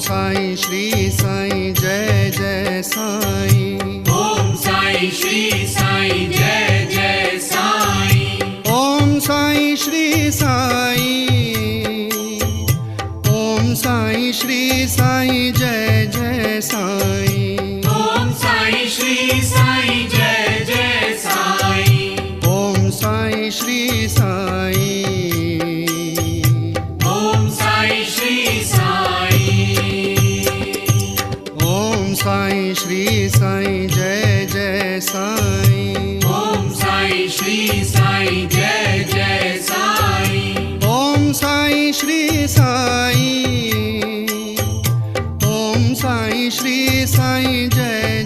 Sai Shri Sai Jai Jai Sai. Om Sai Shri Sai Jai Jai Sai. Om Sai Shri Sai. Om Sai Shri Sai Jai Jai Sai. Om Sai Shri Sai Jai Jai Sai. Om Sai Shri Sai. Om Sai Shri Sai. Om Sai Shri Sai Jai Jai Sai. Om Sai Shri Sai Jai Jai Sai. Om Sai Shri Sai. Om Sai Shri Sai Jai